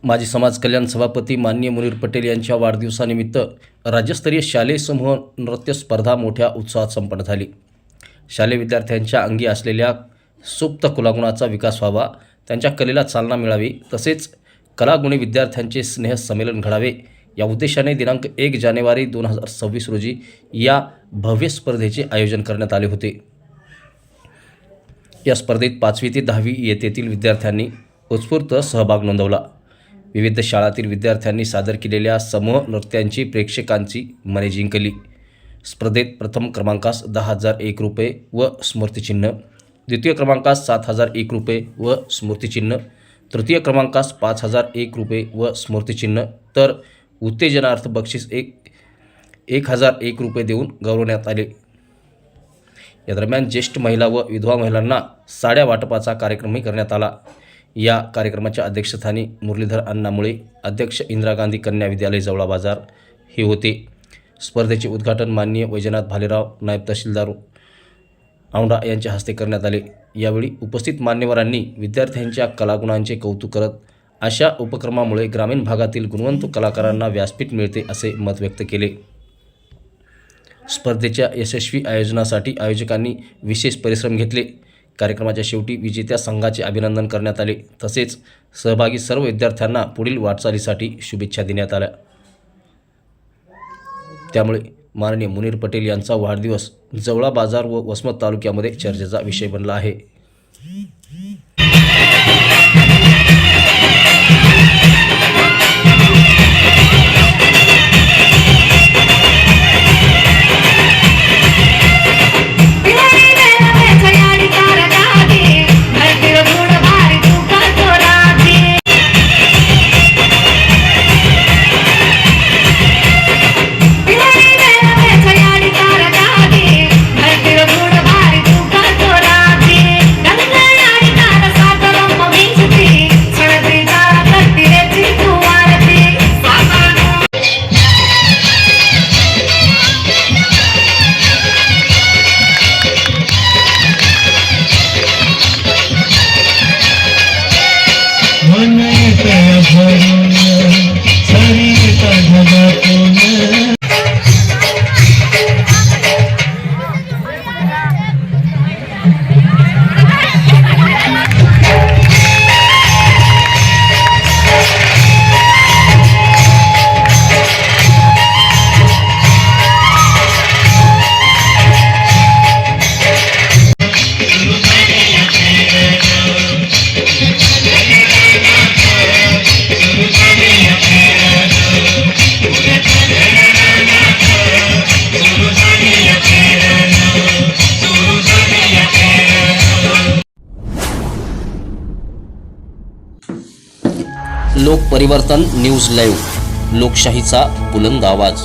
माजी समाज कल्याण सभापती माननीय मुनीर पटेल यांच्या वाढदिवसानिमित्त राज्यस्तरीय शालेय समूह नृत्य स्पर्धा मोठ्या उत्साहात संपन्न झाली। शालेय विद्यार्थ्यांच्या अंगी असलेल्या सुप्त कलागुणाचा विकास व्हावा, त्यांच्या कलेला चालना मिळावी, तसेच कलागुणी विद्यार्थ्यांचे स्नेह संमेलन घडावे या उद्देशाने दिनांक 1 जानेवारी 2026 रोजी या भव्य स्पर्धेचे आयोजन करण्यात आले होते। या स्पर्धेत 5वी ते 10वी इयत्तेतील विद्यार्थ्यांनी उत्स्फूर्त सहभाग नोंदवला। विविध शाळांतील विद्यार्थ्यांनी सादर केलेल्या समूह नृत्यांची प्रेक्षकांची मने जिंकली। स्पर्धेत प्रथम क्रमांकास 10,001 रुपये व स्मृतिचिन्ह, द्वितीय क्रमांकास 7,001 रुपये व स्मृतिचिन्ह, तृतीय क्रमांकास 5,001 रुपये व स्मृतिचिन्ह, तर उत्तेजनार्थ बक्षीस 1,001 रुपये देऊन गौरवण्यात आले। या दरम्यान ज्येष्ठ महिला व विधवा महिलांना साड्या वाटपाचा कार्यक्रमही करण्यात आला। या कार्यक्रमाच्या अध्यक्षस्थानी मुरलीधर अण्णामुळे, अध्यक्ष इंदिरा गांधी कन्या विद्यालय जवळा बाजार हे होते। स्पर्धेचे उद्घाटन माननीय वैजनाथ भालेराव, नायब तहसीलदार औंढा यांच्या हस्ते करण्यात आले। यावेळी उपस्थित मान्यवरांनी विद्यार्थ्यांच्या कलागुणांचे कौतुक करत अशा उपक्रमामुळे ग्रामीण भागातील गुणवंत कलाकारांना व्यासपीठ मिळते असे मत व्यक्त केले। स्पर्धेच्या यशस्वी आयोजनासाठी आयोजकांनी विशेष परिश्रम घेतले। कार्यक्रमाच्या शेवटी विजेत्या संघाचे अभिनंदन करण्यात आले, तसेच सहभागी सर्व विद्यार्थ्यांना पुढील वाटचालीसाठी शुभेच्छा देण्यात आल्या। त्यामुळे माननीय मुनीर पटेल यांचा वाढदिवस जवळा बाजार व वसमत तालुक्यामध्ये चर्चेचा विषय बनला आहे। लोक परिवर्तन न्यूज लाईव्ह, लोकशाहीचा बुलंद आवाज।